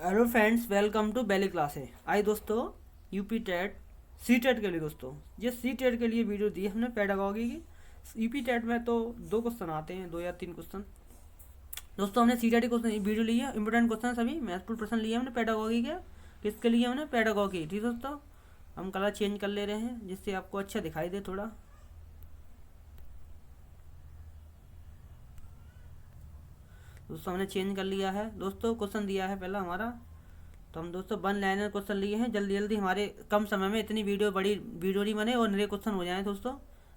Hello friends, welcome to Bailey classes. आई दोस्तों, UP TET C TET के लिए दोस्तों ये सी टेट के लिए वीडियो दी हमने पेडागॉगी की। यूपी टेट में तो 2 क्वेश्चन आते हैं, 2 या 3 क्वेश्चन। दोस्तों हमने सी टेट के क्वेश्चन वीडियो ली है, इंपॉर्टेंट क्वेश्चन सभी महत्वपूर्ण प्रश्न लिए हमने पेडागॉगी के। किसके लिए हमने पेडागॉगी, ठीक दोस्तों। हम कलर चेंज कर ले रहे हैं जिससे आपको अच्छा दिखाई दे थोड़ा। दोस्तों हमने चेंज कर लिया है। दोस्तों क्वेश्चन दिया है पहला हमारा, तो हम दोस्तों 1 लाइनर क्वेश्चन लिए हैं। जल्दी जल्दी हमारे कम समय में इतनी बड़ी वीडियो नहीं बने और नए क्वेश्चन हो जाएं दोस्तों।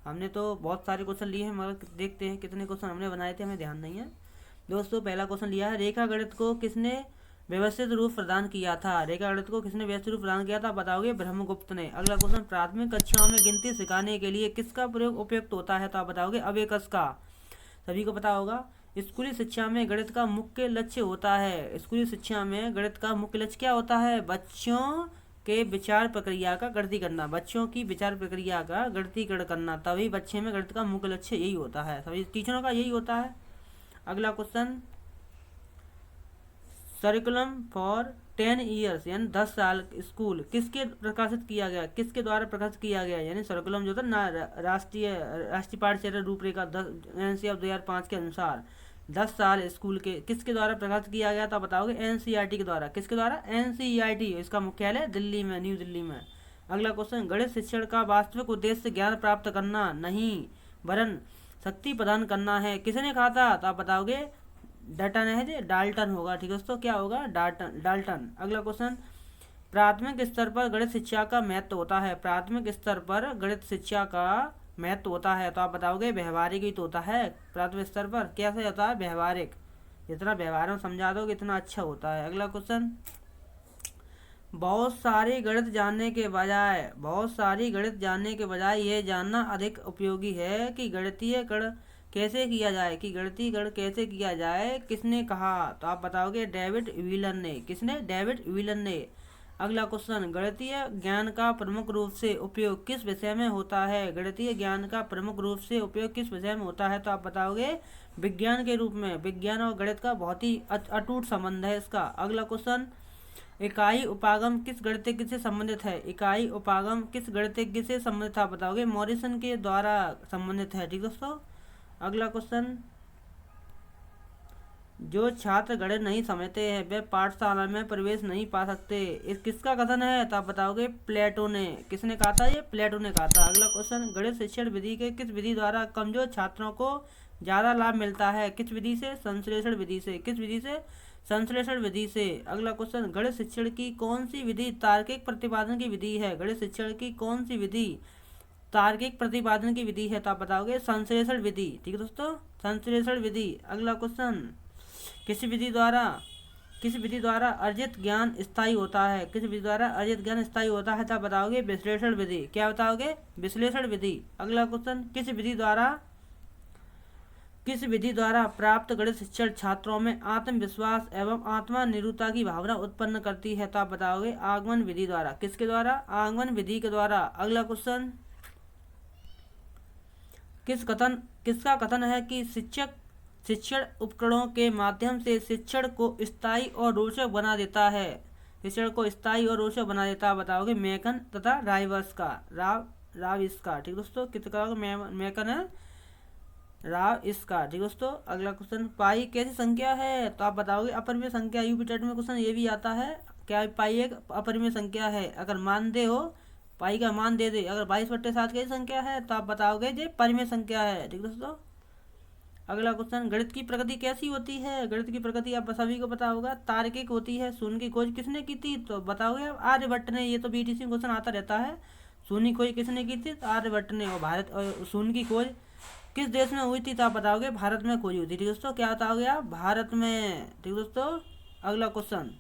हमने तो बहुत सारे क्वेश्चन लिए हैं मगर देखते हैं कितने क्वेश्चन हमने बनाए थे, हमें ध्यान नहीं है। दोस्तों पहला क्वेश्चन लिया है, रेखा गणित को किसने व्यवस्थित रूप प्रदान किया था। रेखा गणित को किसने व्यवस्थित रूप प्रदान किया था, बताओगे ब्रह्मगुप्त ने। अगला क्वेश्चन, प्राथमिक कक्षाओं में गिनती सिखाने के लिए किसका प्रयोग उपयुक्त होता है, तो आप बताओगे अबेकस का। सभी को पता होगा। स्कूली शिक्षा में गणित का मुख्य लक्ष्य होता है। स्कूली शिक्षा में गणित का मुख्य लक्ष्य क्या होता है, बच्चों के विचार प्रक्रिया का गणित करना, बच्चों की विचार प्रक्रिया का गणितीकरण करना। तभी बच्चे में गणित का मुख्य लक्ष्य यही होता है, सभी टीचरों का यही होता है। अगला क्वेश्चन, सरिकुलम फॉर 10 ईयर्स यानी 10 साल स्कूल किसके प्रकाशित किया गया, किसके द्वारा प्रकाशित किया गया। यानी सरिकुलम जो था ना, राष्ट्रीय पाठ्यचर्या रूपरेखा 10 2005 के अनुसार 10 साल स्कूल के किसके द्वारा प्रकाशित किया गया, तो बताओगे एनसीईआरटी के द्वारा। किसके द्वारा, एनसीईआरटी। इसका मुख्यालय दिल्ली में, न्यू दिल्ली में। अगला क्वेश्चन, गणित शिक्षण का वास्तविक उद्देश्य ज्ञान प्राप्त करना नहीं वरन शक्ति प्रदान करना है, किसने कहा था, तो आप बताओगे डाल्टन है जी, डाल्टन होगा। ठीक है दोस्तों, क्या होगा, डाल्टन डाल्टन। अगला क्वेश्चन, प्राथमिक स्तर पर गणित शिक्षा का महत्व होता है। प्राथमिक स्तर पर गणित शिक्षा का महत्व होता है, तो आप बताओगे व्यवहारिक ही तो होता है। प्राथमिक स्तर पर कैसे होता है, व्यवहारिक। जितना व्यवहार में समझा दोगे इतना अच्छा होता है। अगला क्वेश्चन, बहुत सारी गणित जानने के बजाय ये जानना अधिक उपयोगी है कि गणितीय गण कैसे किया जाए, किसने कहा, तो आप बताओगे डेविड व्हीलन ने। किसने, डेविड व्हीलन ने। अगला क्वेश्चन, गणितीय ज्ञान का प्रमुख रूप से उपयोग किस विषय में होता है। गणितीय ज्ञान का प्रमुख रूप से उपयोग किस विषय में होता है, तो आप बताओगे विज्ञान के रूप में। विज्ञान और गणित का बहुत ही अटूट संबंध है इसका। अगला क्वेश्चन, इकाई उपागम किस गणितज्ञ से संबंधित है। इकाई उपागम किस गणितज्ञ से संबंधित था, बताओगे मॉरिसन के द्वारा संबंधित है। ठीक दोस्तों। अगला क्वेश्चन, जो छात्र गणित नहीं समझते हैं वे पाठशाला में प्रवेश नहीं पा सकते, इस किसका कथन है, तो आप बताओगे प्लेटो ने। किसने कहा था, ये प्लेटो ने कहा था। अगला क्वेश्चन, गणित शिक्षण विधि के किस विधि द्वारा कमजोर छात्रों को ज़्यादा लाभ मिलता है। किस विधि से, संश्लेषण विधि से। किस विधि से, संश्लेषण विधि से। अगला क्वेश्चन, गणित शिक्षण की कौन सी विधि तार्किक प्रतिपादन की विधि है। गणित शिक्षण की कौन सी विधि तार्किक प्रतिपादन की विधि है, तो आप बताओगे संश्लेषण विधि। ठीक है दोस्तों, संश्लेषण विधि। अगला क्वेश्चन, किस विधि द्वारा अर्जित ज्ञान स्थायी होता है। किस विधि द्वारा अर्जित ज्ञान स्थायी होता है, तो आप बताओगे विश्लेषण विधि। क्या बताओगे, विश्लेषण विधि। अगला क्वेश्चन, किस विधि द्वारा प्राप्त गणित शिक्षण छात्रों में आत्मविश्वास एवं आत्मनिर्भरता की भावना उत्पन्न करती है, तो आप बताओगे आगमन विधि द्वारा। किसके द्वारा, आगमन विधि के द्वारा। अगला क्वेश्चन, किसका कथन है कि शिक्षण उपकरणों के माध्यम से शिक्षण को स्थायी और रोचक बना देता है। शिक्षण को स्थायी और रोचक बना देता है, बताओगे मेकन तथा राइवर्स का, राव इसका। ठीक दोस्तों, किसका, मेकन है, राव इसका। ठीक दोस्तों। अगला क्वेश्चन, पाई कैसी संख्या है, तो आप बताओगे अपरिमेय संख्या। यूपी टेट में क्वेश्चन ये भी आता है, क्या पाई एक अपरिमेय संख्या है। अगर मान दे हो, पाई का मान दे दे, अगर 22/7 कैसी संख्या है, तो आप बताओगे ये परिमेय संख्या है। ठीक दोस्तों। अगला क्वेश्चन, गणित की प्रगति कैसी होती है। गणित की प्रगति आप सभी को पता होगा, तार्किक होती है। शून्य की खोज किसने की थी, तो बताओगे आर्यभट्ट ने। ये तो बीटीसी में क्वेश्चन आता रहता है। शून्य की खोज किसने की थी, तो आर्यभट्ट ने। और शून्य की खोज किस देश में हुई थी, तो आप बताओगे भारत में खोजी हुई थी। ठीक दोस्तों, क्या बताओगे आप, भारत में। ठीक दोस्तों। अगला क्वेश्चन,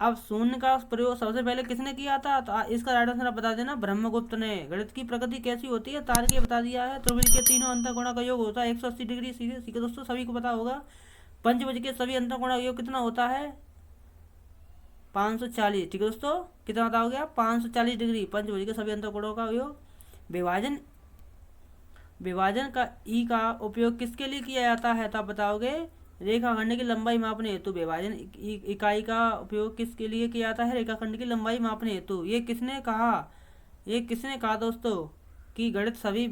अब शून्य का प्रयोग सबसे पहले किसने किया था, तो इसका राइट आंसर आप बता देना, ब्रह्मगुप्त ने। गणित की प्रगति कैसी होती है, तार्किक बता दिया है। त्रिभुज के तीनों अंतःकोणों का योग होता है 180 डिग्री। सीधे दोस्तों सभी को पता होगा। पंचभुज के सभी अंतःकोणों का योग कितना होता है, 540। ठीक है दोस्तों, कितना बताओगे आप, 540 डिग्री। पंचभुज के सभी अंतःकोणों का योग। विभाजन विभाजन का ई का उपयोग किसके लिए किया जाता है, तो आप बताओगे रेखाखंड की लंबाई मापने हेतु। विभाजन इकाई का उपयोग किसके लिए किया जाता है, रेखाखंड की लंबाई मापने हेतु। ये किसने कहा, ये किसने कहा दोस्तों कि गणित सभी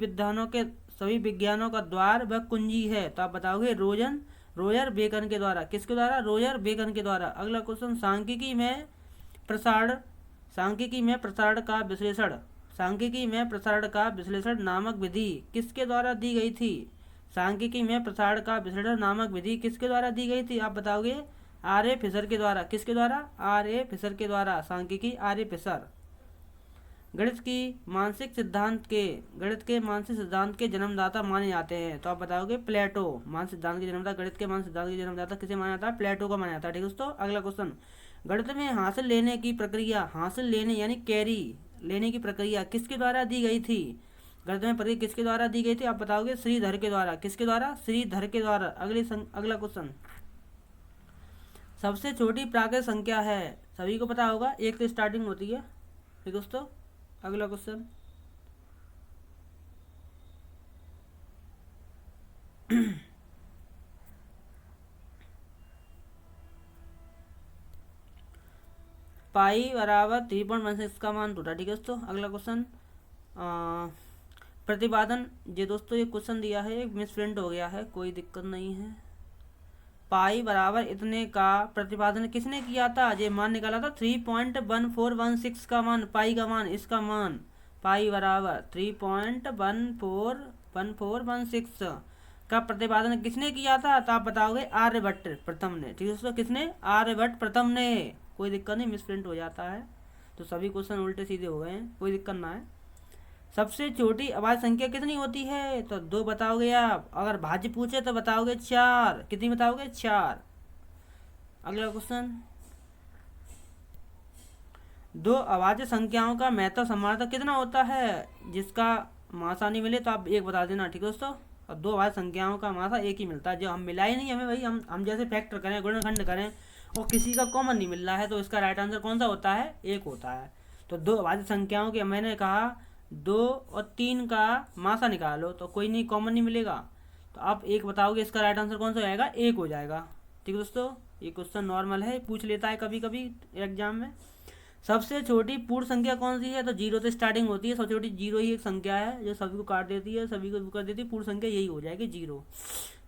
विज्ञानों का द्वार व कुंजी है, तो आप बताओगे रोजर बेकन के द्वारा। किसके द्वारा, रोजर बेकन के द्वारा। अगला क्वेश्चन, सांख्यिकी में प्रसारण का विश्लेषण नामक विधि किसके द्वारा दी गई थी। सांख्यिकी में प्रसारण का विश्लेषण नामक विधि किसके द्वारा दी गई थी, आप बताओगे आर ए फिशर के द्वारा। किसके द्वारा, आर ए फिशर के द्वारा। सांख्यिकी आर ए फिशर। गणित के मानसिक सिद्धांत के जन्मदाता माने जाते हैं, तो आप बताओगे प्लेटो। मानसिक सिद्धांत के जन्मदाता, गणित के मानसिक सिद्धांत के जन्मदाता किसे माना जाता है, प्लेटो को माना जाता है। ठीक है दोस्तों। अगला क्वेश्चन, गणित में हासिल लेने यानी कैरी लेने की प्रक्रिया किसके द्वारा दी गई थी। गणित में प्रक्रिया किसके द्वारा दी गई थी, आप बताओगे श्रीधर के द्वारा। किसके द्वारा, श्रीधर के द्वारा। अगला क्वेश्चन, सबसे छोटी प्राकृतिक संख्या है, सभी को पता होगा, एक से स्टार्टिंग होती है। ठीक दोस्तों। अगला क्वेश्चन, पाई बराबर 3.16 का मान टूटा। ठीक है दोस्तों। अगला क्वेश्चन, प्रतिपादन, ये दोस्तों ये क्वेश्चन दिया है, एक मिसप्रिंट हो गया है, कोई दिक्कत नहीं है। पाई बराबर इतने का प्रतिपादन किसने किया था, ये मान निकाला था 3.1416 का मान, पाई का मान, इसका मान पाई बराबर 3.1416 का प्रतिपादन किसने किया था, तो आप बताओगे आर्यभट्ट प्रथम ने। ठीक है दोस्तों, किसने, आर्यभट्ट प्रथम ने। कोई दिक्कत नहीं, मिसप्रिंट हो जाता है तो सभी क्वेश्चन उल्टे सीधे हो गए हैं, कोई दिक्कत ना है। सबसे छोटी अभाज्य संख्या कितनी होती है, तो 2 बताओगे आप। अगर भाज्य पूछे तो बताओगे 4। कितनी बताओगे, 4। अगला क्वेश्चन, 2 अभाज्य संख्याओं का महत्व समार्थक कितना होता है, जिसका मासा नहीं मिले तो आप 1 बता देना। ठीक है दोस्तों। और 2 अभाज्य संख्याओं का मासा 1 ही मिलता है, जो हम मिला ही नहीं हमें भाई, हम जैसे फैक्टर करें, गुणनखंड करें और किसी का कॉमन नहीं मिल रहा है, तो इसका राइट आंसर कौन सा होता है, 1 होता है। तो 2 अभाज्य संख्याओं के, मैंने कहा 2 और 3 का मासा निकालो, तो कोई नहीं, कॉमन नहीं मिलेगा, तो आप 1 बताओगे, इसका राइट आंसर कौन सा हो जाएगा, 1 हो जाएगा। ठीक है दोस्तों। ये क्वेश्चन नॉर्मल है, पूछ लेता है कभी कभी एग्जाम में। सबसे छोटी पूर्ण संख्या कौन सी है, तो 0 से स्टार्टिंग होती है, सबसे छोटी 0 ही एक संख्या है जो सभी को काट देती है, सभी को कर देती है, पूर्ण संख्या यही हो जाएगी 0।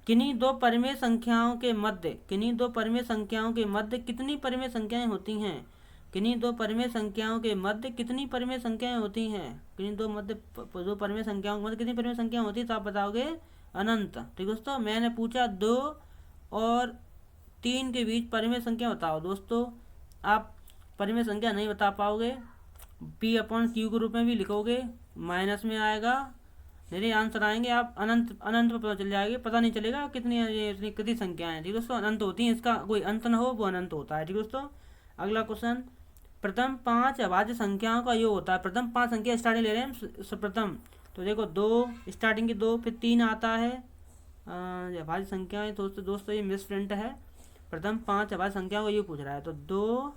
किन्हीं दो परिमेय संख्याओं के मध्य कितनी परिमेय संख्याएं होती हैं, किन्हीं दो परिमेय संख्याओं के मध्य कितनी परिमेय संख्याएं होती हैं, किन्हीं दो परिमेय संख्याओं के मध्य कितनी परिमेय संख्या होती है, तो आप बताओगे अनंत। ठीक दोस्तों। मैंने पूछा 2 और 3 के बीच परिमेय संख्या बताओ, दोस्तों आप परिमेय संख्या नहीं बता पाओगे, P/Q के रूप में भी लिखोगे, माइनस में आएगा, मेरे आंसर आएंगे, आप अनंत पर पता चल जाएगा, पता नहीं चलेगा कितनी संख्या है। ठीक दोस्तों, अनंत होती है, इसका कोई अंत न हो वो अनंत होता है। ठीक दोस्तों। अगला क्वेश्चन, प्रथम 5 अभाज्य संख्याओं का योग होता है, प्रथम 5 संख्या स्टार्टिंग ले रहे हैं प्रथम, तो देखो 2 स्टार्टिंग की 2, फिर 3 आता है, अभाज्य संख्याएं दोस्तों ये मिसप्रिंट है, प्रथम 5 अभाज्य संख्याओं का योग पूछ रहा है, तो 2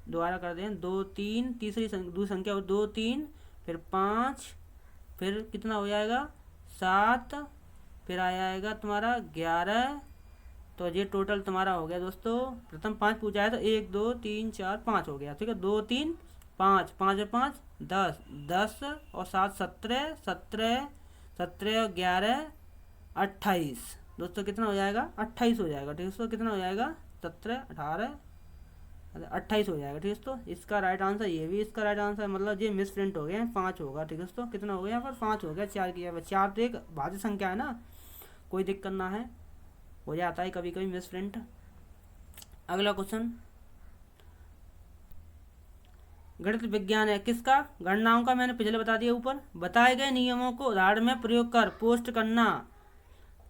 दोबारा कर दें, 2 3, दूसरी संख्या 2 3, फिर 5, फिर कितना हो जाएगा 7, फिर आ जाएगा तुम्हारा 11, तो ये टोटल तुम्हारा हो गया दोस्तों, प्रथम 5 पूछा है तो 1 2 3 4 5 हो गया। ठीक है, 2 3 5, 5 और 5 10, 10 और 7 17, 17 और 11 28, दोस्तों कितना हो जाएगा 28 हो जाएगा। ठीक है दोस्तों, कितना हो जाएगा 17 18 28 हो जाएगा। ठीक है दोस्तों, इसका राइट आंसर, ये भी इसका राइट आंसर, मतलब ये मिस प्रिंट हो गया, 5 होगा। ठीक है दोस्तों, कितना हो गया यहाँ पर 5 हो गया, 4 किया, 4 तो एक भाज्य संख्या है ना, कोई दिक्कत ना है, हो जाता है कभी कभी मिस प्रिंट। अगला क्वेश्चन, गणित विज्ञान है किसका, गणनाओं का, मैंने पिछले बता दिया ऊपर। बताए गए नियमों को उदाहरण में प्रयोग कर पोस्ट करना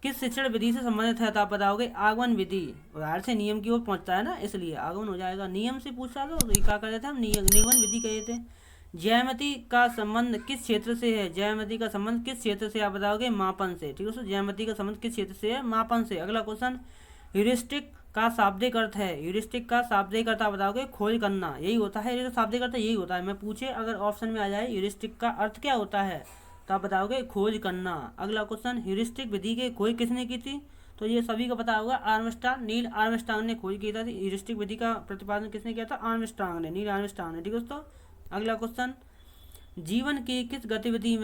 किस शिक्षण विधि से संबंधित है, तो आप बताओगे आगमन विधि, उदाहरण से नियम की ओर पहुंचता है ना, इसलिए आगमन हो जाएगा। नियम से पूछा तो ये क्या कर रहे थे हम, निगमन विधि कहे थे। ज्यामिति का संबंध किस क्षेत्र से है, ज्यामिति का संबंध किस क्षेत्र से, आप बताओगे मापन से। ठीक है दोस्तों, ज्यामिति का संबंध किस क्षेत्र से है, मापन से। अगला क्वेश्चन, ह्यूरिस्टिक का शाब्दिक अर्थ है, ह्यूरिस्टिक का शाब्दिक अर्थ आप बताओगे खोज करना, यही होता है, शाब्दिक अर्थ यही होता है। मैं पूछे अगर ऑप्शन में आ जाए ह्यूरिस्टिक का अर्थ क्या होता है, तो आप बताओगे खोज करना। अगला क्वेश्चन, ह्यूरिस्टिक विधि की खोज किसने की थी? तो ये सभी को पता होगा, आर्मस्ट्रांग, नील आर्मस्ट्रांग ने खोज की थी। ह्यूरिस्टिक विधि का प्रतिपादन किसने किया था? आर्मस्ट्रांग ने, नील आर्मस्ट्रांग ने। ठीक है दोस्तों। अगला क्वेश्चन, जीवन की किस गतिविधि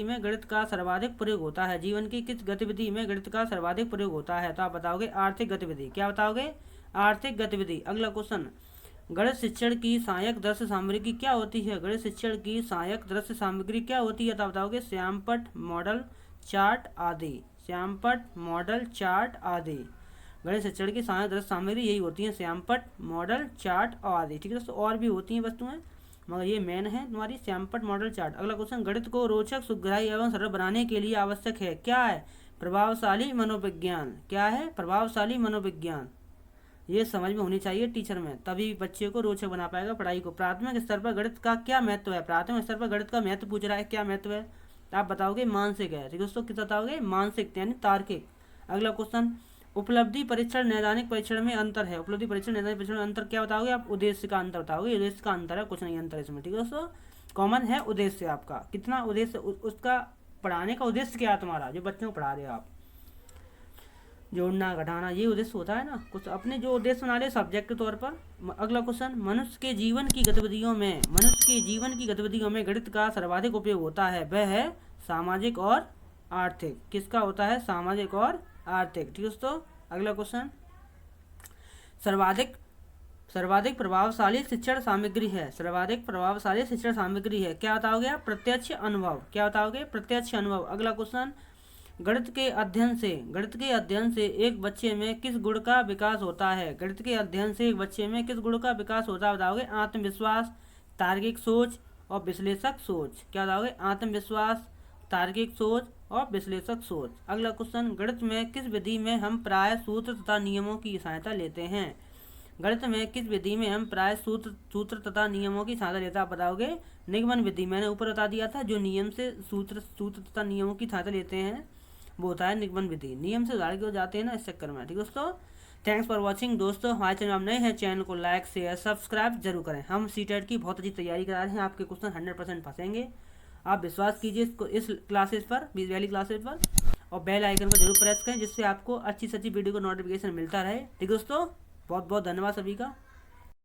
में गणित का सर्वाधिक प्रयोग होता है? जीवन की किस गतिविधि में गणित का सर्वाधिक प्रयोग होता है? तो आप बताओगे आर्थिक गतिविधि। क्या बताओगे? आर्थिक गतिविधि। अगला क्वेश्चन, गणित शिक्षण की सहायक दृश्य सामग्री क्या होती है? गणित शिक्षण की सहायक दृश्य सामग्री क्या होती है? तो आप बताओगे श्यामपट्ट, मॉडल, चार्ट आदि। श्यामपट्ट, मॉडल, चार्ट आदि। गणित शिक्षण की सहायक दृश्य सामग्री यही होती है, श्यामपट्ट, मॉडल, चार्ट आदि। ठीक है दोस्तों, और भी होती हैं वस्तुएं, मगर ये मेन है तुम्हारी श्यामपट्ट, मॉडल, चार्ट। अगला क्वेश्चन, गणित को रोचक, सुखदायी एवं सरल बनाने के लिए आवश्यक है, क्या है? प्रभावशाली मनोविज्ञान। क्या है? प्रभावशाली मनोविज्ञान। ये समझ में होनी चाहिए टीचर में, तभी बच्चे को रोचक बना पाएगा पढ़ाई को। प्राथमिक स्तर पर गणित का क्या महत्व है? प्राथमिक स्तर पर गणित का महत्व पूछ रहा है, क्या महत्व है? आप बताओगे मानसिक है। ठीक है दोस्तों, किस बताओगे? मानसिक यानी तार्किक। अगला क्वेश्चन, उपलब्धि परीक्षण नैदानिक परीक्षण में अंतर है। उपलब्धि परीक्षण नैदानिक परीक्षण में अंतर क्या बताओगे आप? उद्देश्य का अंतर बताओगे। उद्देश्य का अंतर है, कुछ नहीं अंतर इसमें। ठीक है दोस्तों, कॉमन है उद्देश्य आपका। कितना उद्देश्य, उसका पढ़ाने का उद्देश्य क्या है तुम्हारा, जो बच्चों को पढ़ा रहे हो आप? जोड़ना, घटाना, ये उद्देश्य होता है ना। कुछ अपने जो उद्देश्य बना रहे सब्जेक्ट के तौर पर। अगला क्वेश्चन, मनुष्य के जीवन की गतिविधियों में गणित का सर्वाधिक उपयोग होता है, वह है सामाजिक और आर्थिक। किसका होता है? सामाजिक और आर्थिक। ठीक है दोस्तों। अगला क्वेश्चन, सर्वाधिक प्रभावशाली शिक्षण सामग्री है। सर्वाधिक प्रभावशाली शिक्षण सामग्री है, क्या बताओगे आप? प्रत्यक्ष अनुभव। क्या बताओगे? प्रत्यक्ष अनुभव। अगला क्वेश्चन, गणित के अध्ययन से एक बच्चे में किस गुण का विकास होता है? गणित के अध्ययन से एक बच्चे में किस गुण का विकास होता है? बताओगे आत्मविश्वास, तार्किक सोच और विश्लेषक सोच। क्या बताओगे? आत्मविश्वास, तार्किक सोच और विश्लेषक सोच। अगला क्वेश्चन, गणित में किस विधि में हम प्राय सूत्र तथा नियमों की सहायता लेते हैं? गणित में किस विधि में हम प्राय सूत्र तथा नियमों की सहायता लेते हैं? आप बताओगे निगमन विधि। मैंने ऊपर बता दिया था, जो नियम से सूत्र तथा नियमों की सहायता लेते हैं वो होता है निगमन विधि। नियम से उधार के जाते हैं ना, इस चक्कर में। ठीक है दोस्तों, थैंक्स फॉर वॉचिंग। दोस्तों, हमारे चैनल आप नए हैं, चैनल को लाइक, शेयर, सब्सक्राइब जरूर करें। हम सीटेट की बहुत अच्छी तैयारी करा रहे हैं, आपके क्वेश्चन 100% फंसेंगे। आप विश्वास कीजिए इस क्लासेस पर, बीस वाली क्लासेस पर, और बेल आइकन को जरूर प्रेस करें, जिससे आपको अच्छी से अच्छी वीडियो का नोटिफिकेशन मिलता रहे। ठीक है दोस्तों, बहुत बहुत धन्यवाद सभी का।